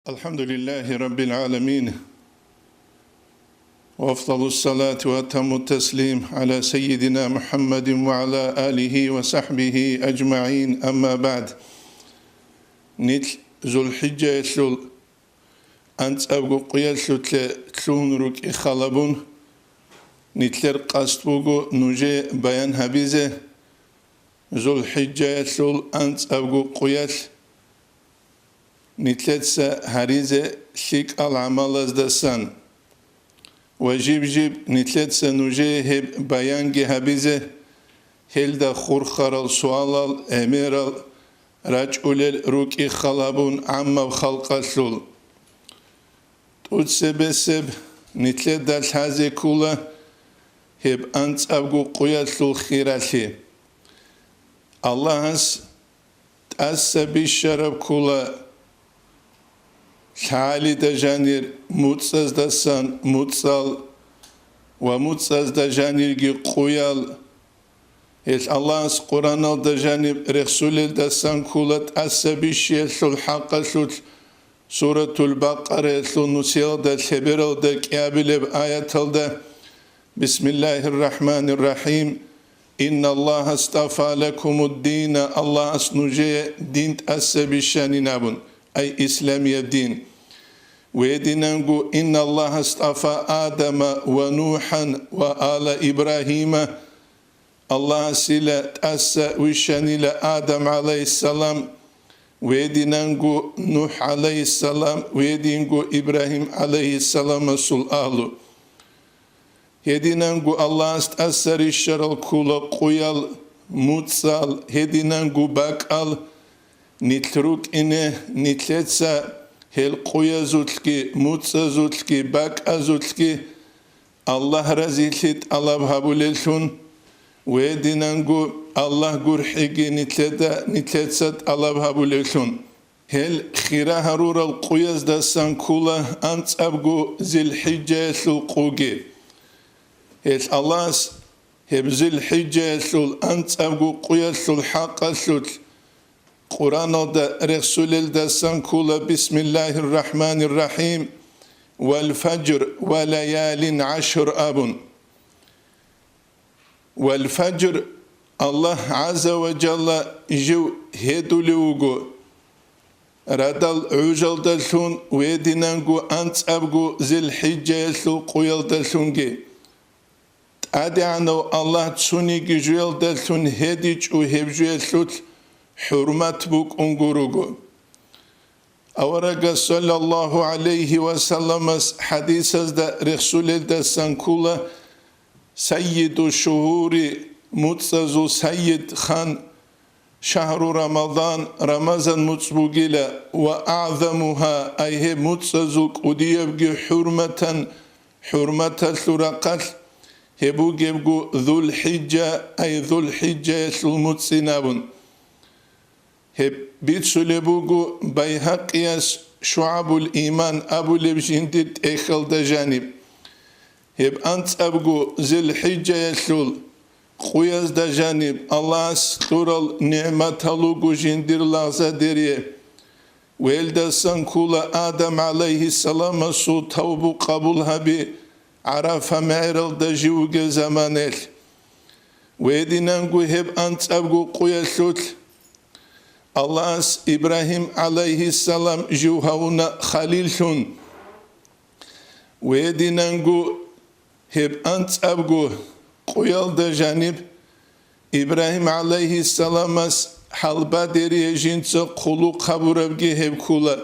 الحمد لله رب العالمين وأفضل الصلاة وأتم التسليم على سيدنا محمد وعلى آله وصحبه أجمعين أما بعد نتل ذو الحجة يسلول أنت أبقو قياسلو تلون روك إخالبون نتلر قاستبوغو نوجي بيان هبيزة ذو الحجة يسلول أنت أبقو قياس نتلتسا هريزة شيك العمل ازدسان وجيب نتلتسا نوجي هب بيانجي هبيزة هلدا خورخارال سوالال اميرال رجعولل روكي خلابون عما خلقاسلول تودسبسب نتلت دال هازي كولا هب أنت أبقو قياسلول خيرالي الله هس تأسى بالشرب كولا حالي دجانير متصز دسان متصال ومتصز دجانير جي قويال إيش الله قرآن دجانير رسول دسان كولت أسبيشي سول حق سورة البقرة سول نسيل دا خبر دا كابل بآيات دا بسم الله الرحمن الرحيم إن الله استفى لكم الدين الله أسنجي دين أسبيشاني نابون أي إسلامي الدين ويدنانغو إن الله اصطفى آدم ونوحا وآل إبراهيم الله سيلا تأسى وشاني لآدم عليه السلام ويدنانغو نوح عليه السلام ويدنانغو إبراهيم عليه السلام سلآلو يدنانغو الله استأسى رشار الكولا قويال موتسال يدنانغو باكال نتروك إنه نتلتسا هل قويا زوتلكي موتسا زوتلكي باك زوتلكي الله رزيلت الله بهابوليلشون ويدينانغو الله قرحيجي نتلتسا الله بهابوليلشون هل خيرا هرور القويا داسان كولا أنت أبقو ذي الحجة القوغي هل الله هب ذي الحجة أنت أبقو قويا الحق قرآن دا رسول الدسان كولا بسم الله الرحمن الرحيم والفجر وليال عشر أبن والفجر الله عز وجل جو هدو لوغو ردال عجل دلسون ويدنانغو أنت أبغو ذي الحجة يسلو قويل دلسونجي أدعنو الله تسونيجي جويل دلسون هديج وهبجو يسلو حرمت بوك انغوروغو أورغا صلى الله عليه وسلم حديث دا رسول دا سنكولا سيد الشهور متصزو سيد خان شهر رمضان متصبوغيلا وأعظمها أيه متصزو قديبغي حرمة سرقات هبوغيبغو ذو الحجة أي ذو الحجة يسل متصنابون هب بيت سلبوغو بيهقياس شعب الإيمان أبو لبجندد إخل دجانب هب أنت أبغو ذي الحجة يسول خوياز دجانب الله استورال نعمة لوغو جندر لغزة دريه ويلدا سنكولا آدم عليه السلام سو توبو قبول هبي عرف معرل دجيوغ زمانيل ويدنانغو هب أنت أبغو قوياسول الله إبراهيم عليه السلام جوهونا خليلشون ويدينانغو هب أنت أبغو قيال دا جانب إبراهيم عليه السلام حلبا ديري جنس قلو قبربجي هب كولا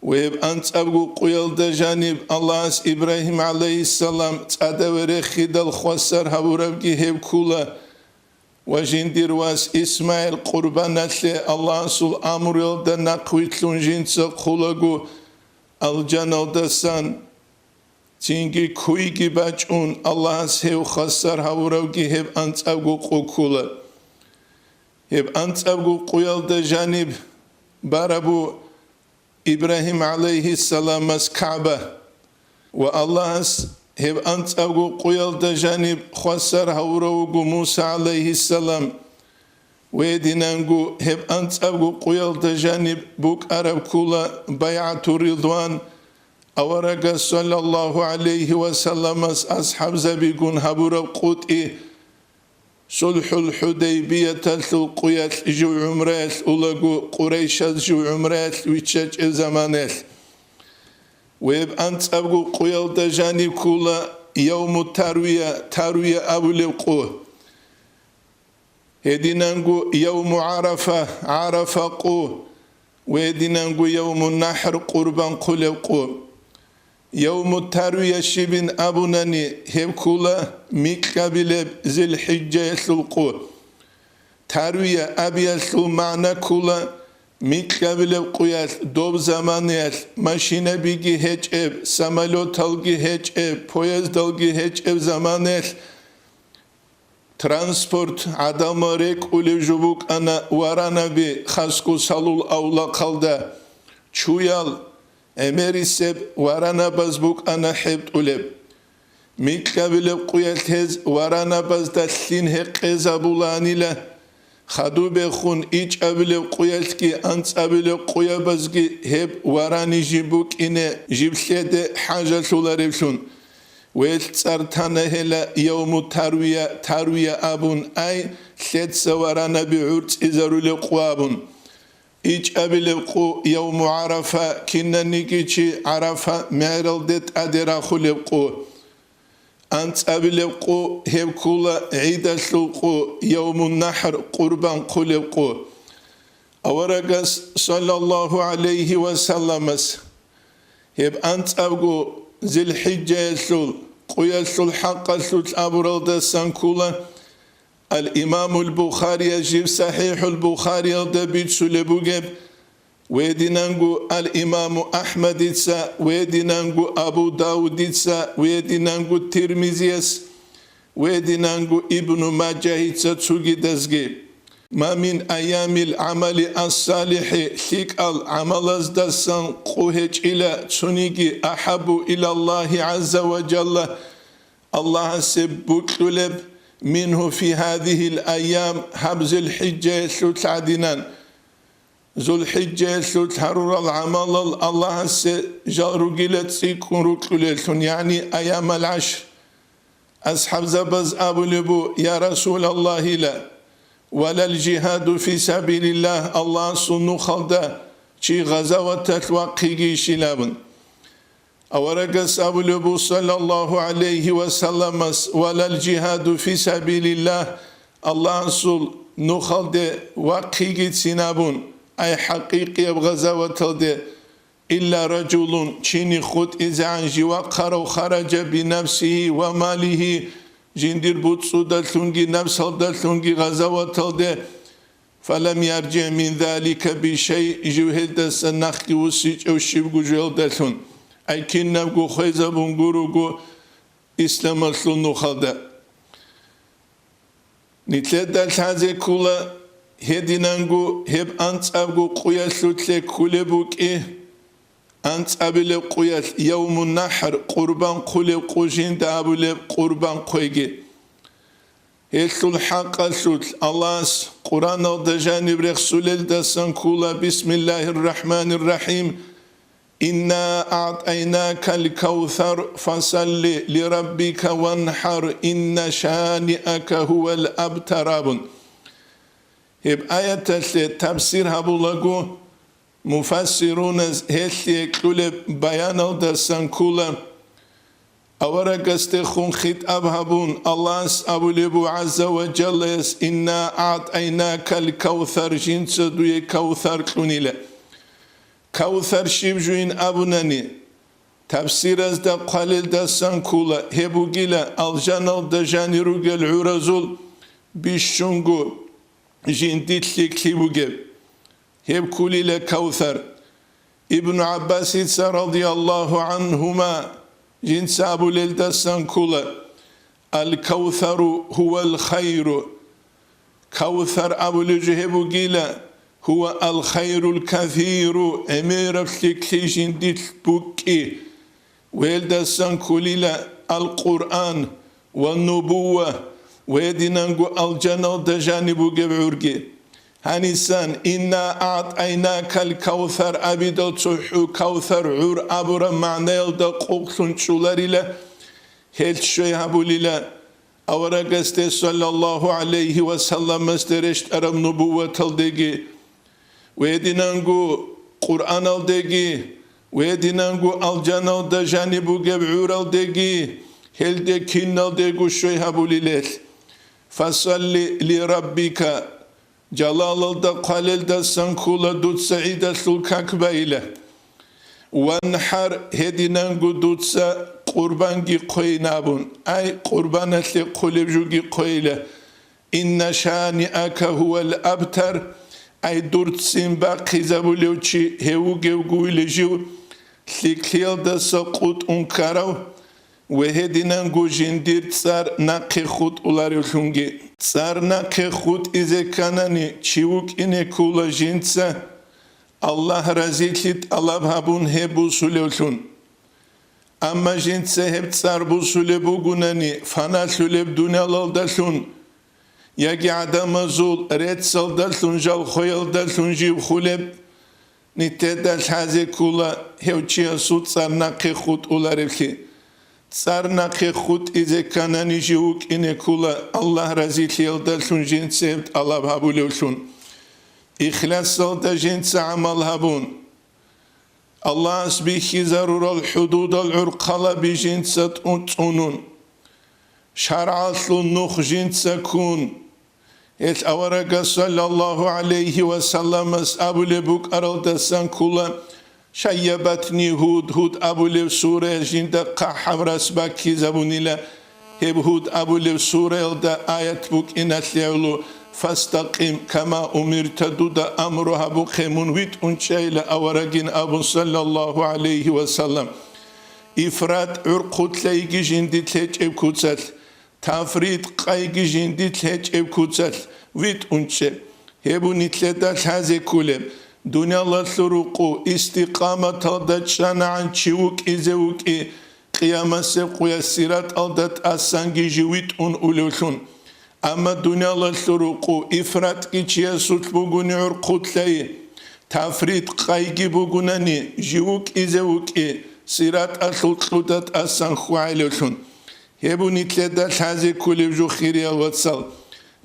وهب أنت أبغو قيال دا جانب الله إبراهيم عليه السلام تأدوري خيدال خوصر هبربجي هب كولا وجندير واس إسماعيل قربان الله سول أمريل دا نقويتلون جنس قولغو الجنال دسان تينجي كويجي باجون الله سيو خسر هاوروغي هب أنت أبغو قوكولا هب أنت أبغو قويل دا جانب باربو إبراهيم عليه السلام كعبة والله هب أنت أبغو قيل دا جانب خسر هوروغو موسى عليه السلام ويدينانغو هب أنت أبغو قيال دجانب بوك أرب كولا بيعة رضوان أورق صلى الله عليه وسلم أصحاب زبيقون هبورب قوتي صلح الحديبية تلثل قيال جو عمرات أولغو قريش جو عمرات ويتشج الزمانات ويب أنت أبغو قيال دجانب كولا يوم التروية أبو لبقوه هدينانغو يوم عرفة قو وهدينانغو يوم النحر قربان قو يوم التروية شبن أبوناني هبكولا ميكابل ذي الحجة يسلقو تروية أبي يسلو معنى كولا ميكابل قوياس دوب زمانياس ماشينة بيجي هج اب سمالو تلقي هج اب پويز دلقي هج اب زمانياس ترانسپورت عداماريك اولي جبوك انا ورانا بي خاسكو سالول اولا قلدا چويال اميري سب ورانا بزبوك انا حبت اولب ميكابل قوياس هز ورانا بزدسلين هق ازابولاني له خدو بخون ایچ ابل قویلکی انت ابل قویا بزگی هب ورانی جیبوک اینه جیبسید حاجه سولارفشون ویل سرطانه هلا یوم ترویه ابون ای سید سوارانه بیعورت ازارول قوابون ایچ ابل قو یوم عرفه کنه نگیچی عرفه معرلدت ادرا خلب قو أنت أبلغو هبكولا عيد السلقو يوم النحر قربان قلقو أورغس صلى الله عليه وسلم هب أنت أبغو ذي الحجة يسول قيسول حق يسول أبرد سنكولا الإمام البخاري يجيب صحيح البخاري الدبيت سلبوجب ويدينانغو الإمام أحمد إتسا ويدينانغو أبو داود إتسا ويدينانغو ترمزيس ويدينانغو ابن ماجه إتسا تسوغي دزغي ما من أيام العمل الصالح ثيك العمل أزدسان قوهج إلى تسونيجي أحب إلى الله عز وجل الله سبك لب منه في هذه الأيام حبز الحجة سلسعدنان ذو الحجة سلسهرور العمل الله سجارجلت سيكون ركلتون يعني أيام العشر أصحاب زبز أبو لبو يا رسول الله لا ولا الجهاد في سبيل الله الله سنو خلدا شي غزوة توقيقي شلابن أورقس أبو لبو صلى الله عليه وسلم ولا الجهاد في سبيل الله الله سنو خلدا وقيقي سنابون أي حقيقي بغزوة ده إلا رجل چيني خود إذا وقر وخرج بنفسه وماله جندير بوتسو دلتونجي نفس دلتونجي غزوة ده فلم يرجع من ذلك بشيء جوهل دس نخي وسيج أو شبقو جوهل دلتون أي كن نبقو خيزة بنقروقو إسلام السلون نخلده نتلد دلت هذه كولا هدينانغو هب أنت أبغو قياس لتلك كلبوك أنت أبلب قياس يوم النحر قربان قلب قوجين دابلب قربان قيجي هيسل حق سوت الله قرآن الدجانب رسول الدسان كولا بسم الله الرحمن الرحيم إنا أعطيناك الكوثر فصل لربك وانحر إن شانئك هو الأبتر هب آية تفسير هبولغو مفسرون هسي كل بيان الدسان كولا أورقست خون خطاب هبون الله أبو لبو عز وجل إنا أعطيناك الكوثر جنس دوي كوثر كونيلا كوثر شبجوين أبوناني تفسير از دا قليل دسان كولا هبو جيلا الجانل دجاني روغل عرزول بيشونغو جنديتلك هبوجب هب كولي كوثر ابن عباس رضي الله عنهما جنس أبو للدسان كولا الكوثر هو الخير كوثر أبو لجهب جيلا هو الخير الكثير أمير فلك جنديت بوكي ويلدسان كولي القرآن والنبوة ويدينانغو الجنة دجانبو جبعورجي هنسان إنا أعطيناك الكوثر أبدا تحو كوثر عور أبرا معنى يلدا قوكسون شولاريلا هل شوي هبوليلا أورغست صلى الله عليه وسلم استرشت أرم نبوة الدقي ويدينانغو قرآن الدقي ويدينانغو الجنة الدجانبو جبعور الدقي هل دكين الدقو شوي هبوليلا فصلي لربك جلال دا قليل دا سنكولا دوت سعيدة سلكاك بايلة وانحر هدينانغو دوتسا قربانجي قوينابون أي قربان اللي قلب جوجي قويلة إن شانئك هو الأبتر أي دورت سنبا قيزابو ليوشي هيوغيو قويلة جو لكيال دا سقوط انكارو وهدينانغو جندير تسار ناقي خود أولاريو لونجي تسار ناقي خود إذا كانني چيوك إني كولا جنسا الله رزيكت الله بهابون هبو سوليولون أما جنسا هب تسار بو سوليبو غناني فانا سوليب دنيا لالدالون يجي عدم زول ريت سالدالون جال خويل دالون جيب خوليب نتدال حازي كولا هوچيا سود تسار ناقي خود أولاريو Tsarnaqi khut ize kanani jivuk ine kula Allah razili yaldalsun jint sevd Allah habululsun. İhlas salda jint amal habun. Allah asbihi zarural hududal urqala bi jint sat unun. Şar'aslun nuh jint sakun. Et avaraga sallallahu aleyhi ve sellem Abu Lebuk araldasan kula شيبتني هود أبو لب سورة جند قحم رسبك زبونيلا هب هود أبو لب سورة دا آيات بوك إن أتلعلو فاستقيم كما أمرت دودا أمرها بقيمون ويت أنشيلا أورجين أبو صلى الله عليه وسلم إفراد عرقوت ليجي جندي تلج إبكوتسل تفريد قايجي جندي تلج إبكوتسل ويت أنشيل هبو نتلدا تازي كولب دنيا الله سرقو استقامة تلدتشان عن چيوك إزيوك قيامة سبقو يسيرات ألدت أسانجي جويت أولوشون أما دنيا الله سرقو إفرات كيشيا سوت بغوني عرقوت لي تفريد قايجي بغوناني جيوك إزيوك سيرات أسلطلدت أسانخو عيلوشون هبو نتلدا الحازي كوليب جو خيري الواتسال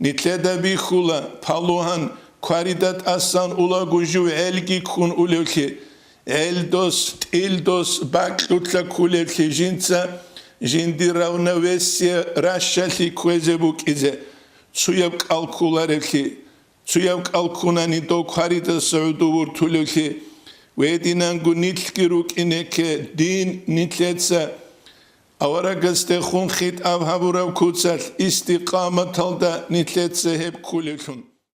نتلدا بيخولا بالوهان Quaridat asan ula guju elgi kun ulevki eldos baklutla kulevki jinsa jindiravna vesya rashali kwezebuk ize tsuyab kalkularevki tsuyab kalkunani do quarida saudu vurtulevki vedinangu nitkiruk ineke din nitletsa avaraгаste khun khit avhaburav kutsal istiqamat alda nitletsa hep kulevkun